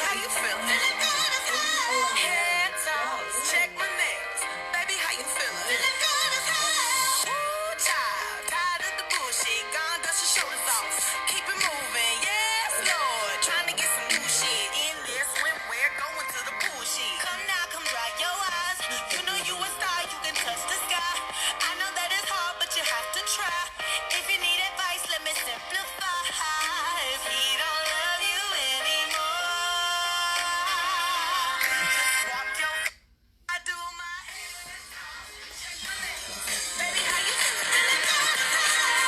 how you feeling? Head toss, check my nails. Baby, how you feeling? Ooh, child, tired of the bullshit. Gone, dust your shoulders off. Keep it moving, yes, Lord. Trying to get some new shit in there. Swimwear, going to the bullshit. Come now, come dry your eyes. You know you a star, you can touch the sky. I know that it's hard, but you have to try. If you need advice, let me simplify. If he don't love you anymore, just walk your. I do my hair. Check my nails. Baby, how you feeling?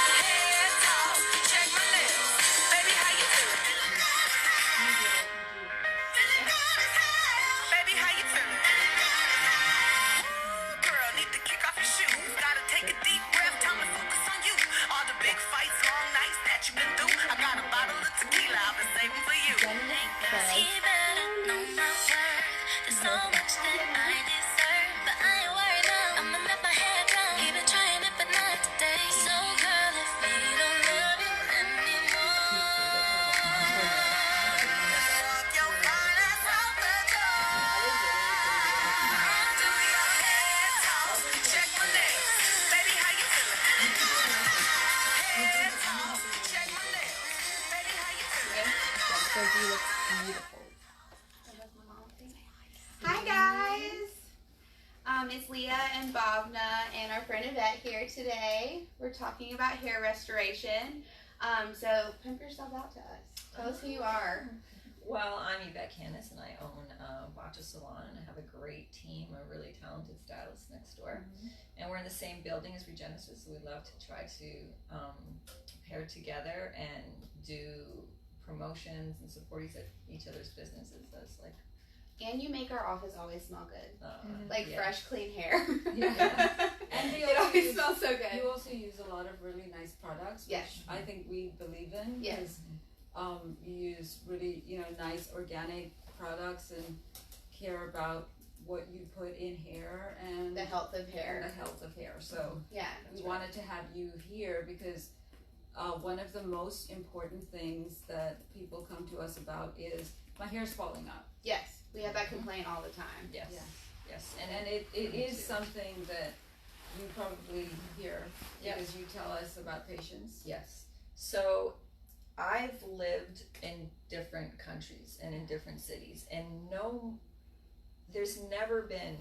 Head talk. Check my nails. Baby, how you feeling? Baby, how you feeling? Ooh, girl, need to kick off your shoes. Gotta take a deep breath. Time to focus on you. All the big fights, long nights that you've been through. I got a bottle of tequila I've been saving for you. He better know my worth. There's so much that I deserve, but I ain't worried now. I'ma let my head down. He been trying it, but not today. So girl, if he don't love you anymore, Walk your fine ass out the door. I'll do your head talk. Check my nails. Baby, how you feeling? Head talk. Check my nails. Baby, how you feeling? Because you look beautiful. Hi guys! It's Leah and Bhavna and our friend Yvette here today. We're talking about hair restoration. So pimp yourself out to us. Tell us who you are. Well, I'm Yvette Candace and I own Bacha Salon and I have a great team, a really talented stylist next door. And we're in the same building as Regenesis, so we love to try to pair together and do promotions and support each other's businesses. That's like, And you make our office always smell good. Like yeah. fresh, clean hair. Yeah. And we It also always use, smells so good. you also use a lot of really nice products, which Yes. I think we believe in. Yes. Because, you use really, nice organic products and care about what you put in hair and The health of and hair. the health of hair. So Yeah. we wanted to have you here because one of the most important things that people come to us about is my hair's falling out. Yes. We have that complaint all the time. Yes. Yeah. Yes. And it is something that you probably hear because you tell us about patients. Yes. So I've lived in different countries and in different cities, and there's never been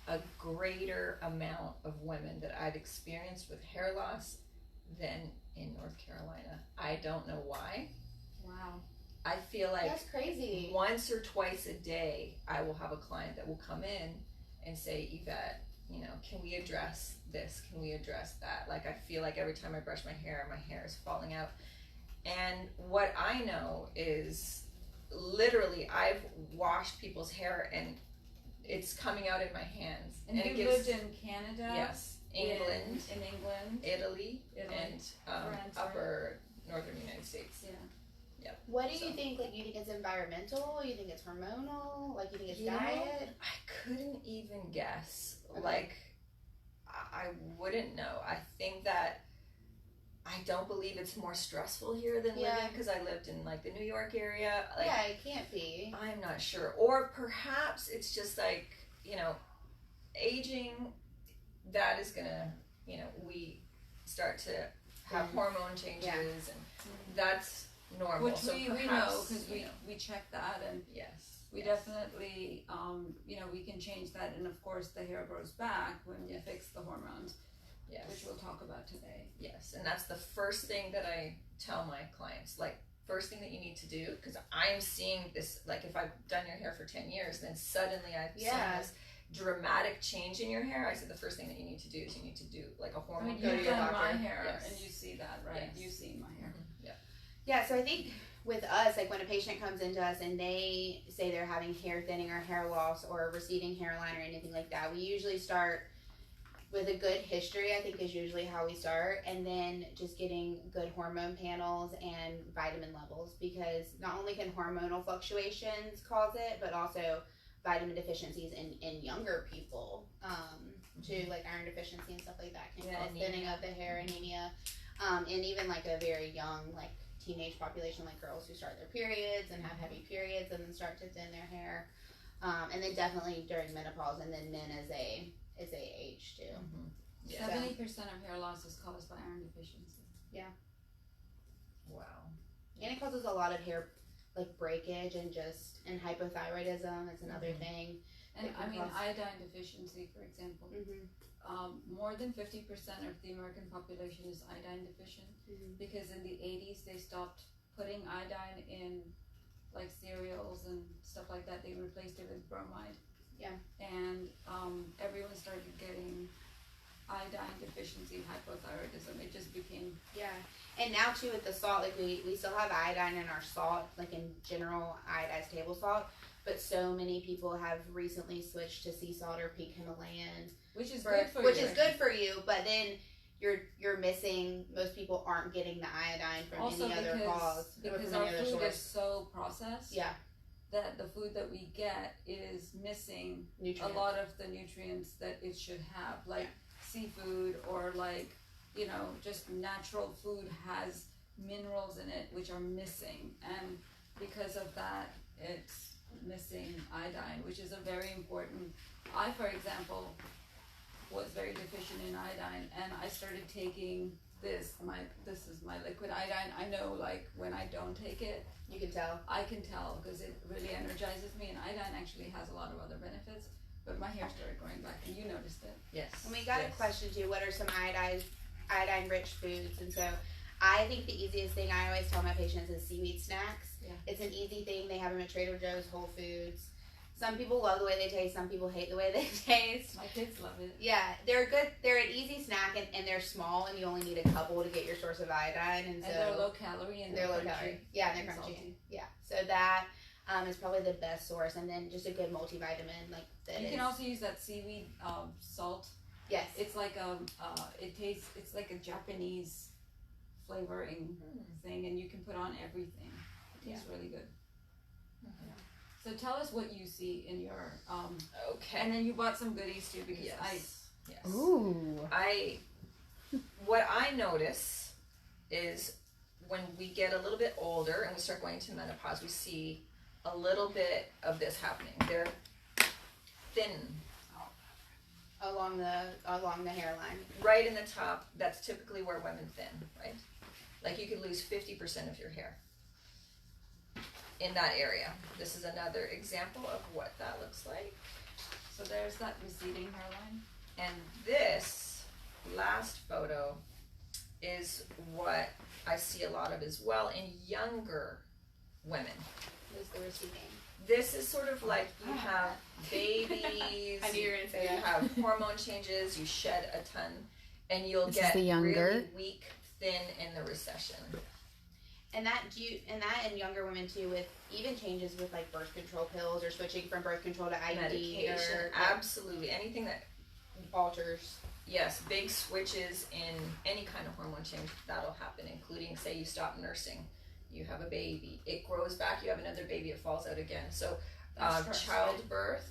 a greater amount of women that I've experienced with hair loss than in North Carolina. I don't know why. Wow. I feel like That's crazy. once or twice a day, I will have a client that will come in and say, Yvette, can we address this? Can we address that? Like, I feel like every time I brush my hair is falling out. And what I know is literally I've washed people's hair and it's coming out in my hands. And it you lived in Canada? Yes, England, In England? Italy, Italy, and France, upper northern United States. Yeah. What do So- you think? Like, you think it's environmental? You think it's hormonal? Like, you think it's You know, diet? I couldn't even guess. Okay. Like, I wouldn't know. I think that I don't believe it's more stressful here than Yeah. living because I lived in like the New York area. Like, Yeah, it can't be. I'm not sure. Or perhaps it's just like, aging, that is gonna, we start to have hormone changes and that's normal. Which so we know perhaps, because we check that and yes. we yes. definitely, we can change that. And of course the hair grows back when we Yes. fix the hormones, Yes. which we'll talk about today. Yes, and that's the first thing that I tell my clients. Like, first thing that you need to do, because I'm seeing this, like if I've done your hair for 10 years, then suddenly I've seen this dramatic change in your hair. I said the first thing that you need to do is you need to do like a I hormone. mean, Go to you've your done doctor. my hair Yes. and you see that, right? Yes. You've seen my hair. Yeah, so I think with us, like when a patient comes into us and they say they're having hair thinning or hair loss or receding hairline or anything like that, we usually start with a good history, I think is usually how we start, and then just getting good hormone panels and vitamin levels, because not only can hormonal fluctuations cause it, but also vitamin deficiencies in younger people, too, like iron deficiency and stuff like that can cause thinning of the hair, anemia, and even like a very young, like teenage population, like girls who start their periods and have heavy periods and then start to thin their hair. And then definitely during menopause, and then men as they age too. Mm-hmm. Yeah. 70% of hair loss is caused by iron deficiency. Wow. And it causes a lot of hair like breakage and hypothyroidism. It's another thing. And It can I mean, cause- iodine deficiency, for example, more than 50% of the American population is iodine deficient because in the 80s they stopped putting iodine in like cereals and stuff like that. They replaced it with bromide. Yeah. And everyone started getting iodine deficiency, hypothyroidism. It just became And now too with the salt, like we still have iodine in our salt, like in general iodized table salt, but so many people have recently switched to sea salt or pink Himalayan, which is good for which you. is good for you, but then you're missing. Most people aren't getting the iodine from Also any other cause or because from our any other food source. is so processed. Yeah. That the food that we get is missing Nutrients. a lot of the nutrients that it should have, like seafood or like, you know, just natural food has minerals in it which are missing, and because of that it's missing iodine, which is a very important. I, for example, was very deficient in iodine, and I started taking this is my liquid iodine. I know, like, when I don't take it, You can tell. I can tell because it really energizes me, and iodine actually has a lot of other benefits, but my hair started growing back, and you noticed it. Yes. And we got a question too, what are some iodine rich foods? And so I think the easiest thing I always tell my patients is seaweed snacks. Yeah. It's an easy thing. They have them at Trader Joe's, Whole Foods. Some people love the way they taste, some people hate the way they taste. My kids love it. Yeah, they're good. They're an easy snack, and they're small, and you only need a couple to get your source of iodine. And so they're low calorie and they're low crunchy. calorie. Yeah, and they're And crunchy. salty. Yeah, so that is probably the best source, and then just a good multivitamin like that. You can also use that seaweed salt. Yes. It's like it's like a Japanese flavoring thing, and you can put on everything. It tastes really good. So tell us what you see in your Okay. and then you bought some goodies too because Yes. Ooh. What I notice is when we get a little bit older and we start going into menopause, we see a little bit of this happening. They're thin along the hairline. right in the top. That's typically where women thin, right? Like you could lose 50% of your hair in that area. This is another example of what that looks like. so there's that receding hairline. And this last photo is what I see a lot of as well in younger women. Is the receding. This is sort of like you have babies, I knew you were gonna say you that. have hormone changes, you shed a ton, and you'll This is get the younger? really weak, thin in the recession. And that in younger women too, with even changes with like birth control pills or switching from birth control to IUD Medication, or absolutely. Anything that, alters. yes, big switches in any kind of hormone change, that'll happen, including say you stop nursing, you have a baby, it grows back, you have another baby, it falls out again. So That's stress, childbirth,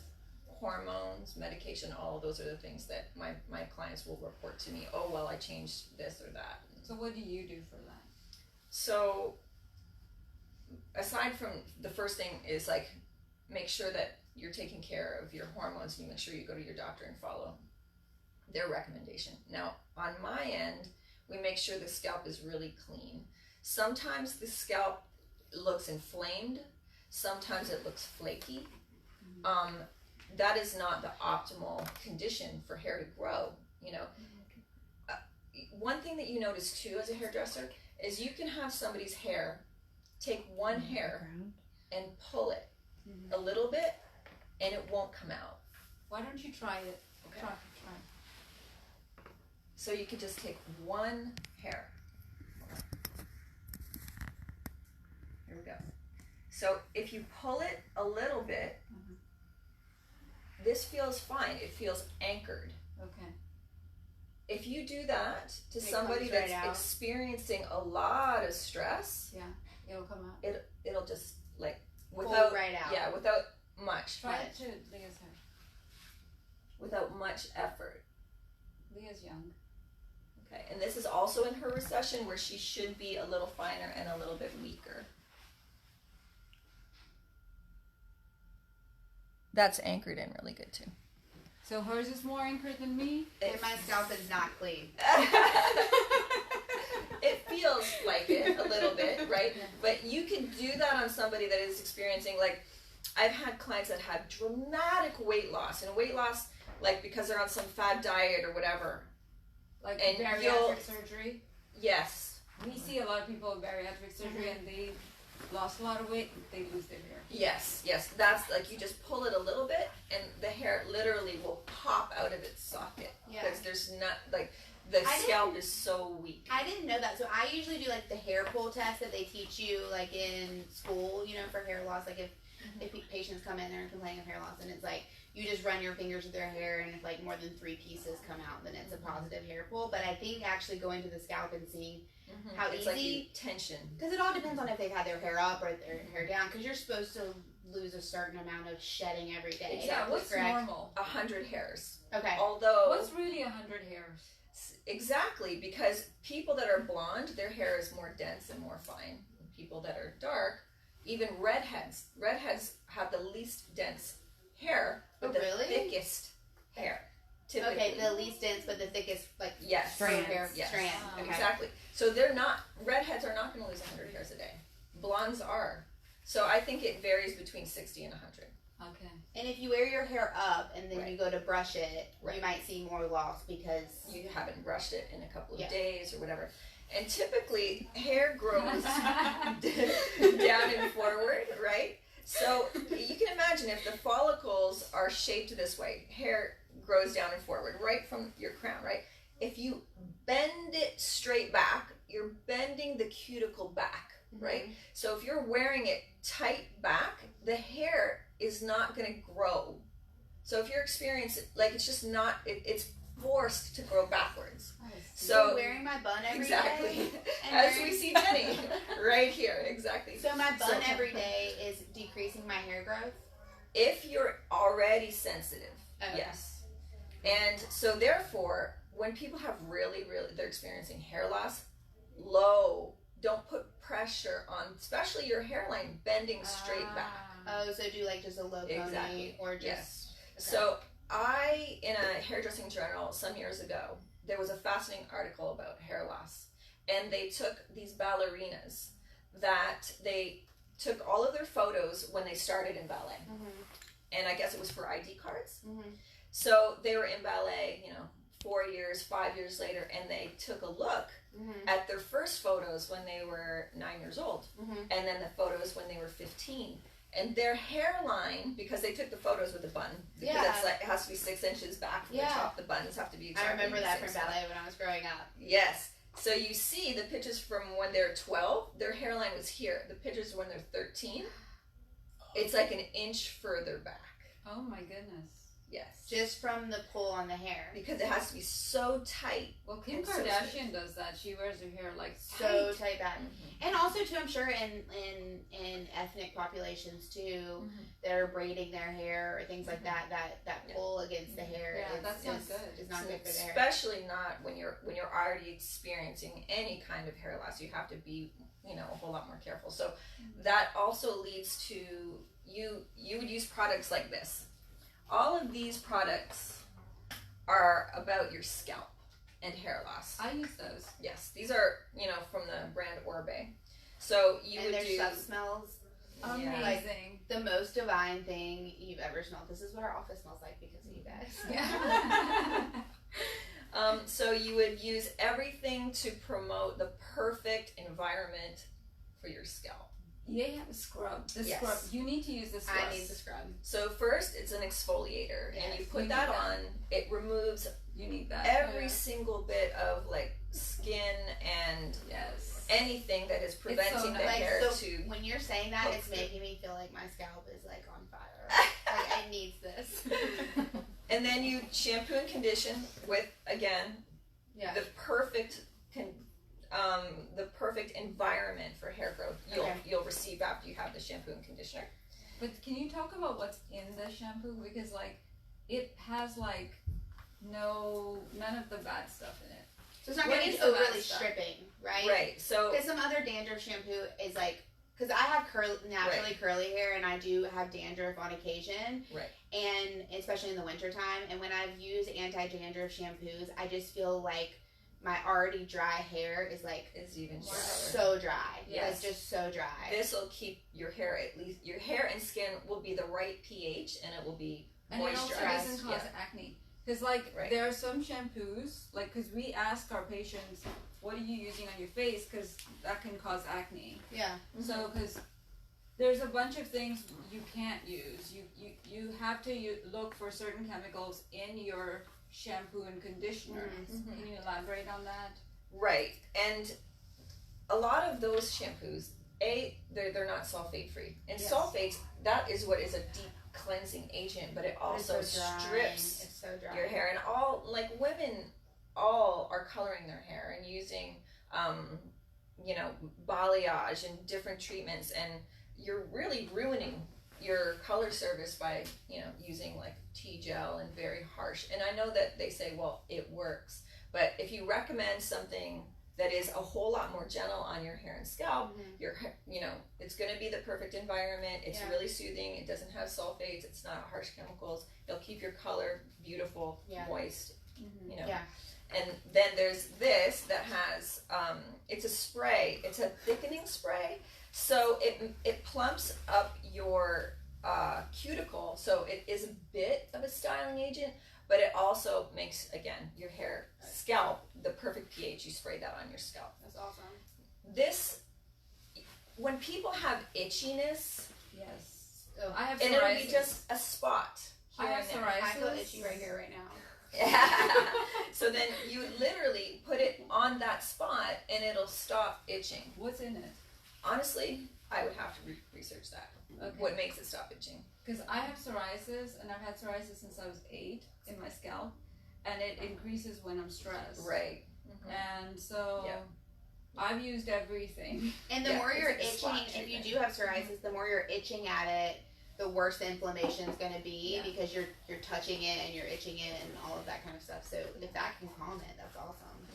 hormones, medication, all of those are the things that my clients will report to me. Oh, well, I changed this or that. So what do you do for that? So aside from the first thing is like make sure that you're taking care of your hormones, and you make sure you go to your doctor and follow their recommendation. Now on my end, we make sure the scalp is really clean. Sometimes the scalp looks inflamed, sometimes it looks flaky. That is not the optimal condition for hair to grow, you know. One thing that you notice too as a hairdresser is you can have somebody's hair, take one hair and pull it a little bit and it won't come out. Why don't you try it? Okay. Try. So you can just take one hair. Here we go. So if you pull it a little bit, this feels fine. It feels anchored. Okay. If you do that to It somebody comes right that's out. experiencing a lot of stress, It'll come out. it'll just like Pull without right out. yeah, without much Try it to Leah's hair. without much effort. Leah's young. Okay, and this is also in her recession where she should be a little finer and a little bit weaker. That's anchored in really good too. So hers is more anchored than me? And my scalp is not clean. It feels like it a little bit, right? But you can do that on somebody that is experiencing, like, I've had clients that have dramatic weight loss, and weight loss, like, because they're on some fad diet or whatever. Like And bariatric surgery? Yes. We see a lot of people with bariatric surgery and they lost a lot of weight, they lose their hair. Yes. That's like, you just pull it a little bit and the hair literally will pop out of its socket. Yeah. Because there's not, like, the scalp is so weak. I didn't know that. So I usually do like the hair pull test that they teach you like in school, you know, for hair loss. Like if patients come in there and complaining of hair loss, and it's like you just run your fingers through their hair, and if like more than 3 pieces come out, then it's a positive hair pull. But I think actually going to the scalp and seeing how it's easy, like the tension. because it all depends on if they've had their hair up or their hair down, because you're supposed to lose a certain amount of shedding every day. Yeah, what's correct? normal? 100 hairs. Okay. Although What's really 100 hairs? exactly, because people that are blonde, their hair is more dense and more fine. People that are dark, even redheads have the least dense hair, but the thickest hair. Typically. Okay, the least dense but the thickest, like, Yes. strand hair Yes. strand. Okay. Exactly. So redheads are not going to lose 100 hairs a day. Blondes are. So I think it varies between 60 and 100. Okay. And if you wear your hair up and then you go to brush it, Right. you might see more loss because You haven't brushed it in a couple of Yeah. days or whatever. And typically, hair grows down and forward, right? So you can imagine if the follicles are shaped this way, hair grows down and forward, right from your crown, right? If you bend it straight back, you're bending the cuticle back, right? So if you're wearing it tight back, the hair is not going to grow. So if you're experiencing, like, it's just not, it's forced to grow backwards. So wearing my bun every exactly, day, and as wearing- we see Jenny right here, exactly. So my bun So- every day is decreasing my hair growth. If you're already sensitive, Okay. yes. And so therefore, when people have really, they're experiencing hair loss, don't put pressure on, especially your hairline bending straight back. Oh, so do like just a low pony Exactly. or just Yes. So in a hairdressing journal some years ago, there was a fascinating article about hair loss. And they took these ballerinas that they took all of their photos when they started in ballet. And I guess it was for ID cards. So they were in ballet, 4 years, 5 years later, and they took a look at their first photos when they were 9 years old, and then the photos when they were 15. And their hairline, because they took the photos with a bun, because Yeah. it's like, it has to be 6 inches back from the top. The buns have to be exactly I remember the that same from size. ballet when I was growing up. Yes. So you see the pictures from when they're 12, their hairline was here. The pictures when they're 13, it's like an inch further back. Oh my goodness. Yes. Just from the pull on the hair. Because it has to be so tight. Well, Kim And so Kardashian does that. She wears her hair like So tight back. Mm-hmm. And also too, I'm sure in ethnic populations too, that are braiding their hair or things like that, that pull against the hair Yeah, that's not good. is not good for the hair. Especially not when you're already experiencing any kind of hair loss. You have to be, a whole lot more careful. So that also leads to you would use products like this. All of these products are about your scalp and hair loss. I use those. Yes, these are, from the brand Orbe. So you And would their do stuff smells Amazing. like the most divine thing you've ever smelled. This is what our office smells like because of you guys. Yeah. So you would use everything to promote the perfect environment for your scalp. Yeah, scrub. The Yes. scrub. You need to use the scrub. I need the scrub. So first, it's an exfoliator, and you Yes, put you that need that. on. It removes You need that. every single bit of like skin and Yes. anything that is preventing the nice. hair so to. when you're saying that, it's poke through. making me feel like my scalp is like on fire. Like I need this. And then you shampoo and condition with, again, Yeah. the perfect environment for hair growth you'll receive after you have the shampoo and conditioner. But can you talk about what's in the shampoo? Because like it has like none of the bad stuff in it. So it's not What going to is be the bad overly stuff? stripping, right? Right. So Because some other dandruff shampoo is like, because I have naturally curly hair and I do have dandruff on occasion. Right. And especially in the wintertime. And when I've used anti-dandruff shampoos, I just feel like my already dry hair is like is even drier. so dry. Yes. Like just so dry. This will keep your hair, at least your hair and skin will be the right pH, and it will be And it also moisturized. doesn't cause acne. Because, like, Right. there are some shampoos, like, because we ask our patients, what are you using on your face? Because that can cause acne. Yeah. So, because there's a bunch of things you can't use. You have to look for certain chemicals in your shampoo and conditioner. Mhm. Can you elaborate on that? Right, and a lot of those shampoos, they're not sulfate free, and Yes. sulfates, that is what is a deep cleansing agent, but it also It's so dry. strips It's so dry. your hair. And all, like, women all are coloring their hair and using balayage and different treatments, and you're really ruining your color service by using like tea gel and very harsh. And I know that they say, well, it works, but if you recommend something that is a whole lot more gentle on your hair and scalp, it's going to be the perfect environment. It's really soothing. It doesn't have sulfates. It's not harsh chemicals. It'll keep your color beautiful, moist. And then there's this that has it's a spray. It's a thickening spray, so it plumps up your cuticle. So it is a bit of a styling agent, but it also makes, again, your hair, scalp, the perfect pH. You spray that on your scalp. That's awesome. This, when people have itchiness, Yes. Oh, I have and psoriasis. it'll be just a spot here I have and there. psoriasis. I feel itchy right here, right now. So then you literally put it on that spot and it'll stop itching. What's in it? Honestly, I would have to research that. Okay. What makes it stop itching? Because I have psoriasis, and I've had psoriasis since I was 8 in my scalp, and it increases when I'm stressed. Right. And so Yeah. I've used everything. And the Yeah, more it's you're like a spot itching, if you treatment. do have psoriasis, the more you're itching at it, the worse the inflammation is going to be because you're touching it and you're itching it and all of that kind of stuff. So if that can calm it, that's awesome.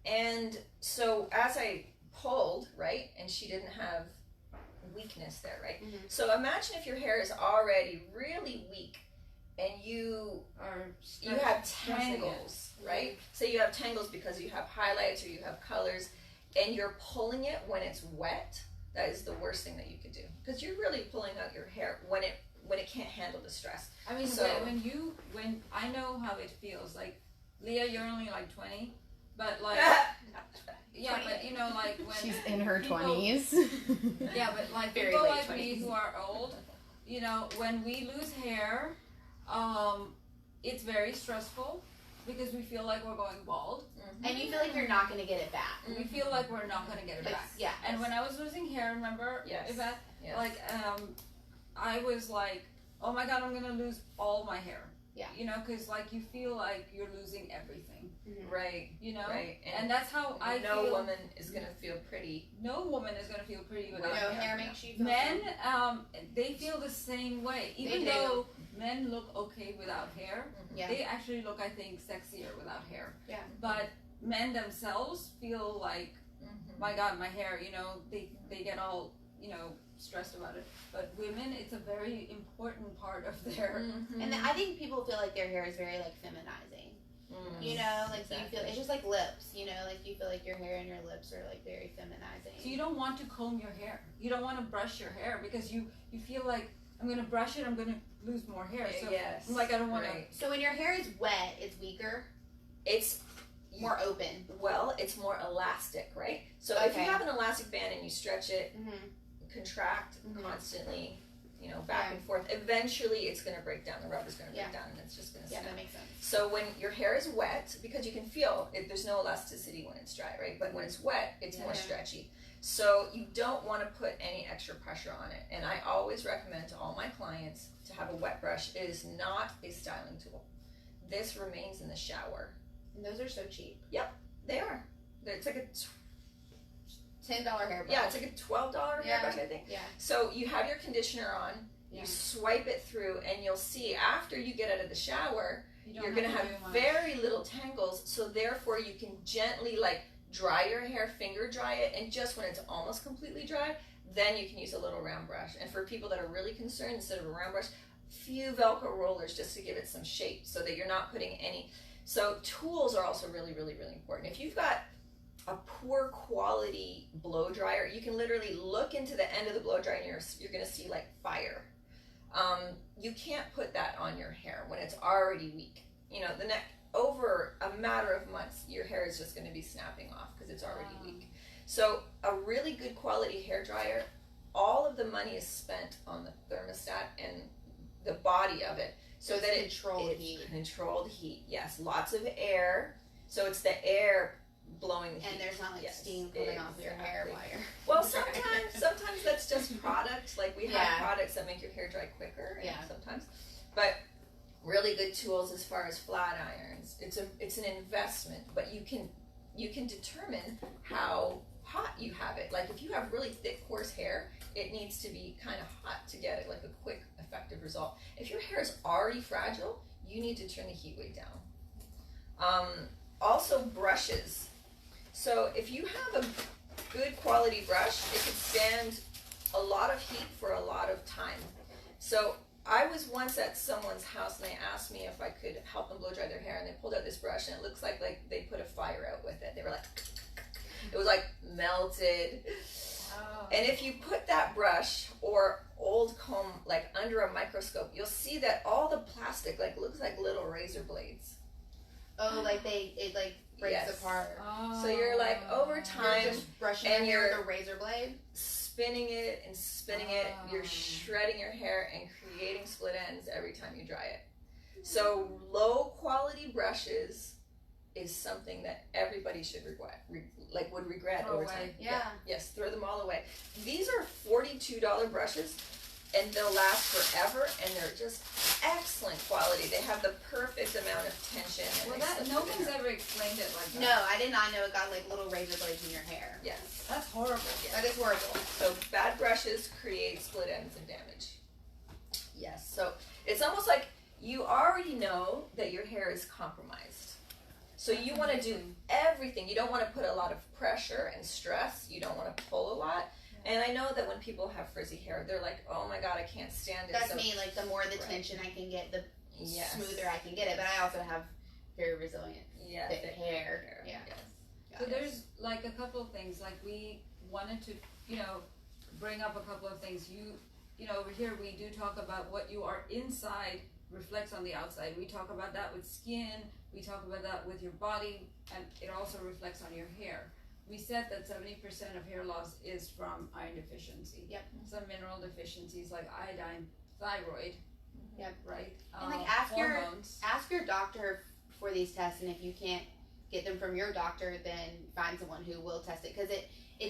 And so as I pulled, right, and she didn't have weakness there, right? Mhm. So imagine if your hair is already really weak and you have tangles, right? So you have tangles because you have highlights or you have colors, and you're pulling it when it's wet. That is the worst thing that you could do, because you're really pulling out your hair when it can't handle the stress. I mean, So- when I know how it feels. Like, Leah, you're only like 20, but like, yeah, but you know, like when She's in her people- 20s. Yeah, but like Very people late like me 20s. who are old, when we lose hair, it's very stressful because we feel like we're going bald. And you feel like you're not going to get it back. We feel like we're not going to get it back. Yeah. And when I was losing hair, remember, Yes. Yvette? Yes. Like, I was like, oh my God, I'm going to lose all my hair. Yeah. Because like you feel like you're losing everything, Right. Right. And that's how I no feel. woman is gonna feel pretty. No woman is going to feel pretty without No hair. hair makes you feel Men, they feel the same way. Even do. though men look okay without hair, Yeah. they actually look, I think, sexier without hair. Yeah. But men themselves feel like, my God, my hair, they get all, stressed about it. But women, it's a very important part of their. And then I think people feel like their hair is very like feminizing. You know, like you feel it's just like lips. Like you feel like your hair and your lips are like very feminizing. So you don't want to comb your hair. You don't want to brush your hair because you feel like, I'm going to brush it, I'm going to lose more hair. So Yes. I'm like, I don't want Right. So when your hair is wet, it's weaker, It's more open. Well, it's more elastic, right? So if you Okay. have an elastic band and you stretch it, contract Mhm. constantly, back and forth, eventually it's going to break down. The rub is going to break Yeah. down, and it's just going to Yeah, snap. that makes sense. So when your hair is wet, because you can feel it, there's no elasticity when it's dry, right? But when it's wet, it's more Yeah. stretchy. So you don't want to put any extra pressure on it. And I always recommend to all my clients to have a wet brush. It is not a styling tool. This remains in the shower. And those are so cheap. They are. It's like a $10 hair brush. it's like a $12 Yeah. hairbrush, I think. Yeah. So you have your conditioner on, Yeah. You swipe it through, and you'll see after you get out of the shower, you're going to have do much. very little tangles, so therefore you can gently like dry your hair, finger dry it, and just when it's almost completely dry, then you can use a little round brush. And for people that are really concerned, instead of a round brush, few Velcro rollers just to give it some shape so that you're not putting any. So tools are also really, really, really important. If you've got a poor quality blow dryer, you can literally look into the end of the blow dryer and you're going to see like fire. You can't put that on your hair when it's already weak. You know, the neck, over a matter of months, your hair is just going to be snapping off because it's already weak. So a really good quality hair dryer, all of the money is spent on the thermostat and the body of it, so that it's controlled heat. Yes, lots of air. So it's the air blowing the heat. And there's not like steam coming off your hair wire. Well, sometimes that's just product. Like we have products that make your hair dry quicker. Sometimes, but really good tools as far as flat irons. It's an investment, but you can determine how hot you have it. Like if you have really thick, coarse hair, it needs to be kind of hot to get it like a quick, effective result. If your hair is already fragile, you need to turn the heat way down. Also brushes. So if you have a good quality brush, it can stand a lot of heat for a lot of time. So I was once at someone's house and they asked me if I could help them blow dry their hair, and they pulled out this brush and it looks like they put a fire out with it. They were like, it was like melted. Oh. And if you put that brush or old comb like under a microscope, you'll see that all the plastic like looks like little razor blades. Oh, like it like breaks apart. Oh. So you're like over time, you're just brushing and your hair you're with a razor blade. spinning it and spinning it. You're shredding your hair and creating split ends every time you dry it. So low quality brushes is something that everybody should would regret Throw over away. time. Yeah. Yes, throw them all away. These are $42 brushes, and they'll last forever, and they're just excellent quality. They have the perfect amount of tension. And Well, they that slip no through the one's hair. ever explained it like that. No, I did not know it got like little razor blades in your hair. Yes. That's horrible. That is horrible. So bad brushes create split ends and damage. Yes. So it's almost like you already know that your hair is compromised. So you want to do everything. You don't want to put a lot of pressure and stress. You don't want to pull a lot. And I know that when people have frizzy hair, they're like, oh my God, I can't stand it. That's so, me. Like the more the tension I can get, the Yes. smoother I can get it. But I also have very resilient thick hair. Yeah. Yes. So there's like a couple of things. Like we wanted to, bring up a couple of things. Over here we do talk about what you are inside reflects on the outside. We talk about that with skin. We talk about that with your body, and it also reflects on your hair. We said that 70% of hair loss is from iron deficiency. Yep. Some mineral deficiencies like iodine, thyroid. Yep. Right. And like ask hormones. your doctor for these tests, and if you can't get them from your doctor, then find someone who will test it. Because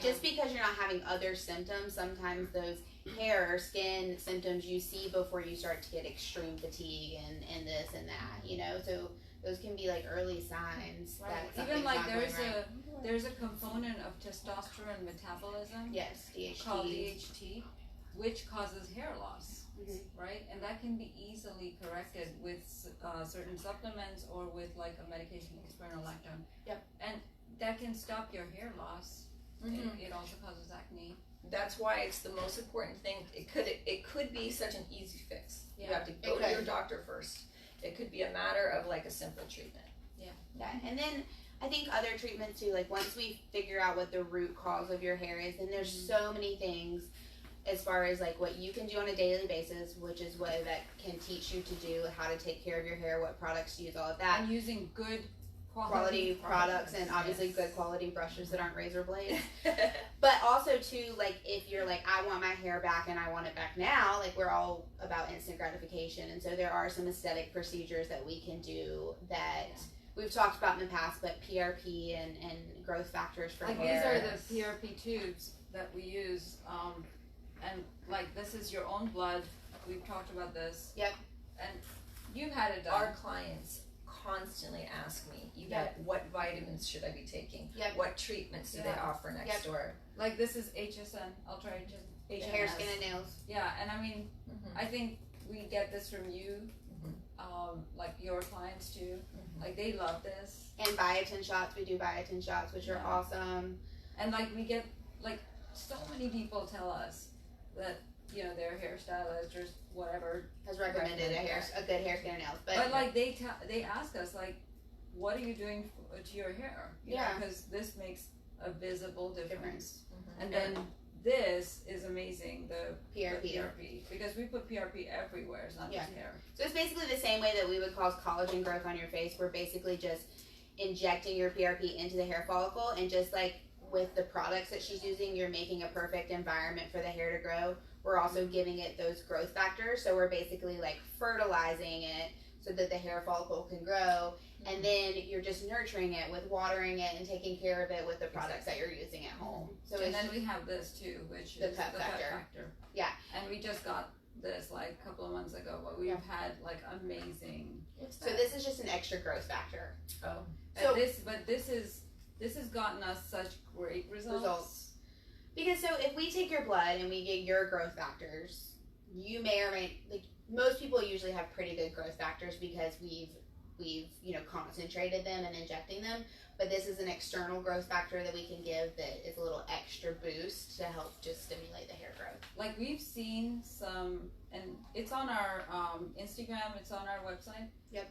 just because you're not having other symptoms, sometimes those hair or skin symptoms you see before you start to get extreme fatigue and this and that, so those can be like early signs that Even something's like not going right. there's a component of testosterone metabolism. Yes, DHT. Called DHT, which causes hair loss, Mhm. right? And that can be easily corrected with certain supplements or with like a medication, spironolactone. Yep. And that can stop your hair loss. Mhm. It also causes acne. That's why it's the most important thing. It could be such an easy fix. You Yeah. have to go to your doctor first. It could be a matter of like a simple treatment. Yeah, and then I think other treatments too, like once we figure out what the root cause of your hair is, then there's so many things as far as like what you can do on a daily basis, which is what that can teach you to do, how to take care of your hair, what products to use, all of that. And using good Quality products and obviously good quality brushes that aren't razor blades. But also too, like if you're like, I want my hair back and I want it back now, like we're all about instant gratification, and so there are some aesthetic procedures that we can do that we've talked about in the past, but PRP and growth factors for like hair. these are the PRP tubes that we use, and like this is your own blood. We've talked about this. Yep. And you've had it done. Our clients constantly ask me, what vitamins should I be taking? Yep. What treatments do they offer next door? Like this is HSN, ultra The patient hair, has. skin, and nails. Yeah, and I mean, Mhm. I think we get this from you, Mhm. like your clients too. Mhm. Like they love this, And biotin shots. We do biotin shots, which are Yeah. awesome. and like we get like so many people tell us that their hairstylist or whatever, Has recommended a good hair, skin, and nails. but like they ask us like, what are you doing to your hair? Yeah. Because this makes a visible difference. Mhm. And then this is amazing, the PRP. PRP, because we put PRP everywhere. It's not Yeah. just hair. So it's basically the same way that we would cause collagen growth on your face. We're basically just injecting your PRP into the hair follicle, and just like with the products that she's using, you're making a perfect environment for the hair to grow. We're also giving it those growth factors, so we're basically like fertilizing it so that the hair follicle can grow, and then you're just nurturing it with watering it and taking care of it with the products that you're using at home. So And it's then we have this too, which The is pep the factor. pep factor. Yeah. And we just got this like a couple of months ago, but we've Yeah. had like amazing. so this is just an extra growth factor. Oh. So- And this has gotten us such great results. Because so if we take your blood and we get your growth factors, you may or may like most people usually have pretty good growth factors because we've concentrated them and injecting them. But this is an external growth factor that we can give that is a little extra boost to help just stimulate the hair growth. Like we've seen some, and it's on our Instagram, it's on our website. Yep.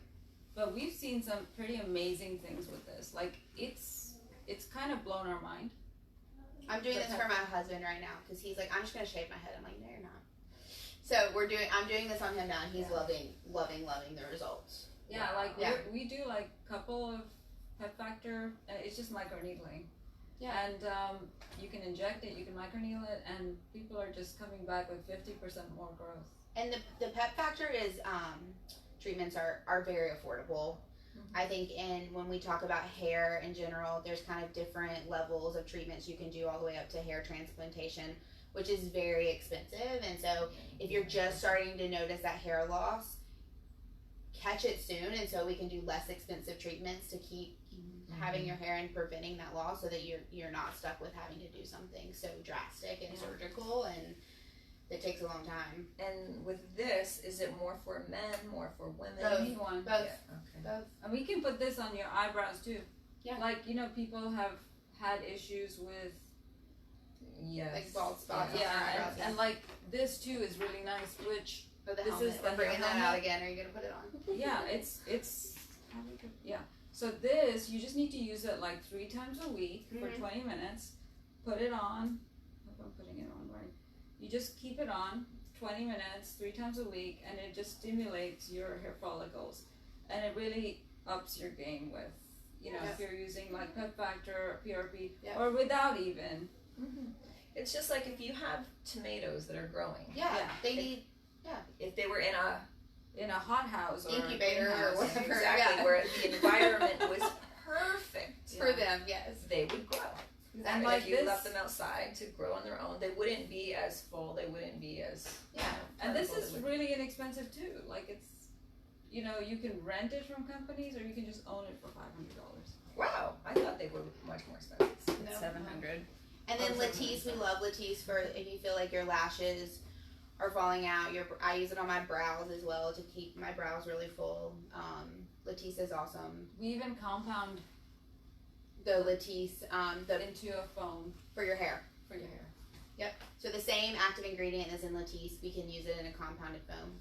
But we've seen some pretty amazing things with this. Like it's kind of blown our mind. I'm doing this for my husband right now because he's like, I'm just gonna shave my head. I'm like, no, you're not. So I'm doing this on him now, and he's loving the results. Yeah, like Yeah. we do like a couple of pep factor. It's just microneedling. Yeah. And you can inject it, you can microneedle it, and people are just coming back with 50% more growth. And the pep factor is treatments are very affordable. I think, and when we talk about hair in general, there's kind of different levels of treatments you can do all the way up to hair transplantation, which is very expensive. And so if you're just starting to notice that hair loss, catch it soon, and so we can do less expensive treatments to keep having your hair and preventing that loss, so that you're not stuck with having to do something so drastic and surgical, and it takes a long time. And with this, is it more for men, more for women? Both. Anyone. Both. Yeah. Okay. Both. And we can put this on your eyebrows too. Yeah. Like, people have had issues with Yes. Like bald spots on yeah, our eyebrows. and like this too is really nice, which For the this helmet. is We're the bringing that out helmet. again. Are you gonna put it on? yeah, it's how do we put- yeah. So this, you just need to use it like 3 times a week for Mhm. 20 minutes. Put it on. I hope I'm putting it on right. You just keep it on 20 minutes, 3 times a week, and it just stimulates your hair follicles, and it really ups your game with, Yeah. if you're using like pep factor or PRP, Yeah. or without even. Mm-hmm. It's just like if you have tomatoes that are growing. Yeah. They If- need If they were in a In a hot house or Incubator or greenhouse. whatever. exactly Yeah. where the environment was perfect, for them. Yes. they would grow. And If like you this, left them outside to grow on their own, they wouldn't be as full. They wouldn't be as and this plentiful. is They would- really inexpensive too. Like it's, you can rent it from companies or you can just own it for $500. Wow, I thought they were much more expensive. No. 700. And then Latisse, we love Latisse for if you feel like your lashes are falling out. I use it on my brows as well to keep my brows really full. Latisse is awesome. We even compound The Latisse, into a foam for your hair. for your hair. So the same active ingredient as in Latisse, we can use it in a compounded foam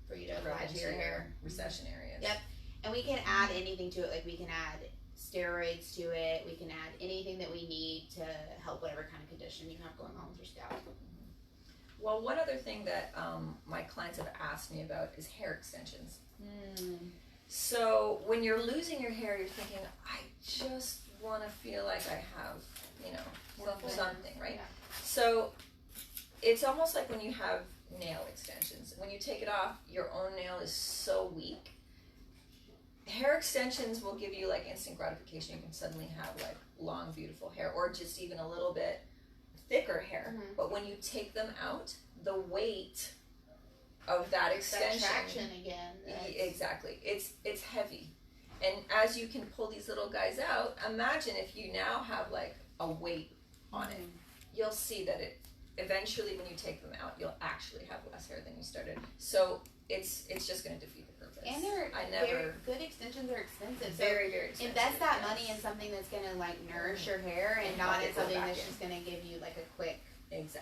for you to apply Right to into your hair. recession areas. Yep. And we can add anything to it. Like we can add steroids to it. We can add anything that we need to help whatever kind of condition you have going on with your scalp. Well, one other thing that my clients have asked me about is hair extensions. So when you're losing your hair, you're thinking, I just want to feel like I have, something, right? Yeah. So it's almost like when you have nail extensions. When you take it off, your own nail is so weak. Hair extensions will give you like instant gratification. You can suddenly have like long, beautiful hair, or just even a little bit thicker hair. Mhm. But when you take them out, the weight of that That extension, traction again. exactly, it's heavy. And as you can pull these little guys out, imagine if you now have like a weight on it. You'll see that eventually when you take them out, you'll actually have less hair than you started. So it's just going to defeat the purpose. And very good extensions are expensive. So very expensive. Invest that money in something that's going to like nourish your hair and not in something that's just going to give you like a quick fix.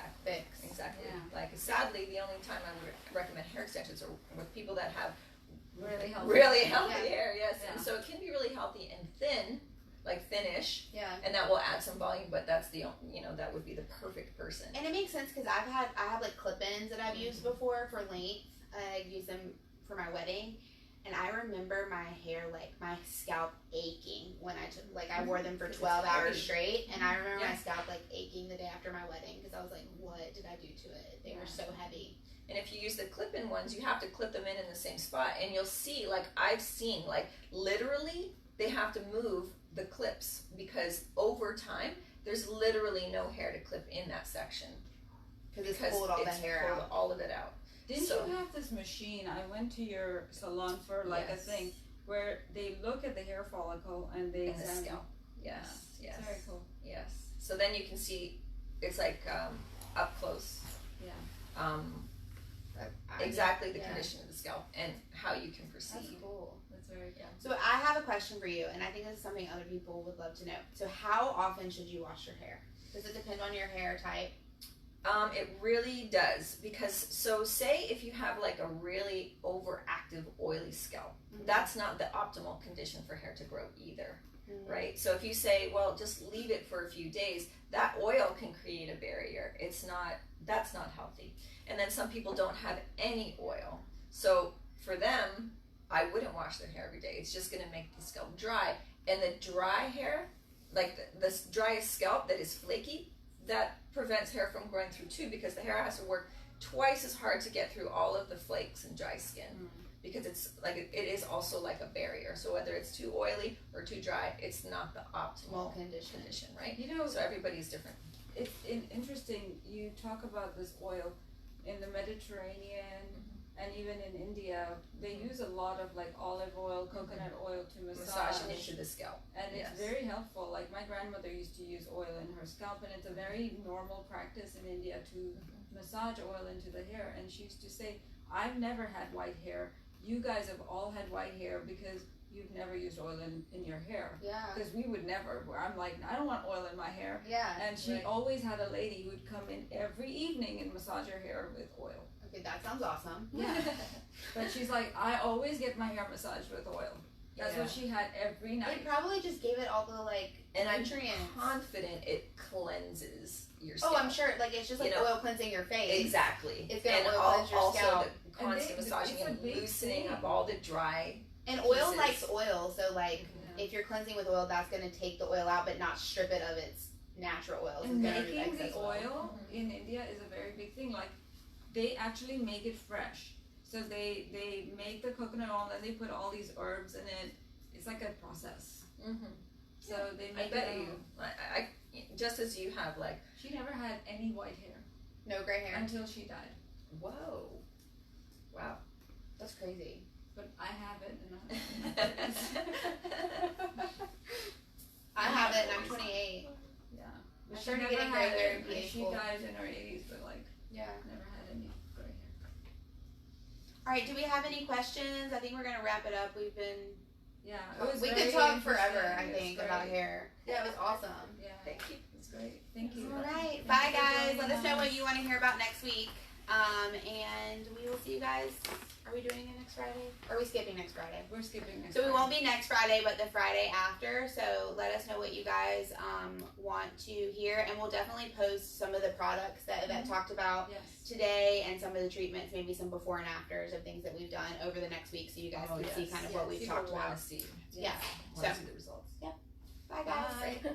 Exactly. Yeah. Like sadly, the only time I would recommend hair extensions are with people that have Really healthy hair. Yes, Yeah. and so it can be really healthy and thin, like thinnish. Yeah. And that will add some volume, but that's that would be the perfect person. And it makes sense because I have like clip-ins that I've used before for length. I use them for my wedding, and I remember my hair, like my scalp aching when I wore them for 12 hours straight, and I remember my scalp like aching the day after my wedding because I was like, what did I do to it? They were so heavy. And if you use the clip-in ones, you have to clip them in the same spot, and you'll see, like I've seen, like literally they have to move the clips because over time there's literally no hair to clip in that section Because it's pulled all the hair out. All of it out. Didn't you have this machine? I went to your salon for like a thing where they look at the hair follicle and they the scalp. Yes. It's very cool. Yes. So then you can see it's like up close. Yeah. Exactly the condition of the scalp and how you can proceed. That's cool. That's very cool. So I have a question for you, and I think this is something other people would love to know. So how often should you wash your hair? Does it depend on your hair type? It really does, because so say if you have like a really overactive oily scalp, that's not the optimal condition for hair to grow either, right? So if you say, well, just leave it for a few days, that oil can create a barrier. That's not healthy. And then some people don't have any oil. So for them, I wouldn't wash their hair every day. It's just going to make the scalp dry. And the dry hair, like the driest scalp that is flaky, that prevents hair from growing through too, because the hair has to work twice as hard to get through all of the flakes and dry skin. Because it's like it is also like a barrier. So whether it's too oily or too dry, it's not the optimal condition, right? So everybody's different. It's interesting. You talk about this oil in the Mediterranean and even in India. They use a lot of like olive oil, coconut oil to massage into the scalp, and it's very helpful. Like my grandmother used to use oil in her scalp, and it's a very normal practice in India to massage oil into the hair. And she used to say, "I've never had white hair. You guys have all had white hair because you've never used oil in your hair." Yeah. Because we would never. Where I'm like, I don't want oil in my hair. Yeah. And she always had a lady who would come in every evening and massage her hair with oil. Okay, that sounds awesome. Yeah. But she's like, I always get my hair massaged with oil. That's what she had every night. It probably just gave it all the like nutrients. I'm confident it cleanses your scalp. Oh, I'm sure. Like it's just like oil cleansing your face. Exactly. It's gonna oil cleanse your scalp. Also the constant massaging and loosening up all the dry. And oil likes oil, so like if you're cleansing with oil, that's gonna take the oil out, but not strip it of its natural oils. And making the oil in India is a very big thing. Like they actually make it fresh. So they make the coconut oil and they put all these herbs in it. It's like a process. So they make I just as you have like. She never had any white hair. No gray hair until she died. Whoa. Wow. That's crazy. But I have it, and I have it, and I'm 28. Yeah. I started getting gray hair in PA She died in her 80s, but like, never had any gray hair. All right, do we have any questions? I think we're gonna wrap it up. We've been, it was we could talk forever. I think about hair. Yeah, it was awesome. Yeah, thank you. It's great. Thank you. All right, bye guys. Let us know what you want to hear about next week. And we will see you guys. Are we doing it next Friday? Or are we skipping next Friday? We're skipping next Friday. So we won't be next Friday, but the Friday after. So let us know what you guys want to hear. And we'll definitely post some of the products that Yvette talked about today and some of the treatments, maybe some before and afters of things that we've done over the next week so you guys can see kind of what we've talked about. See. Yeah. See the results. Bye guys. Bye.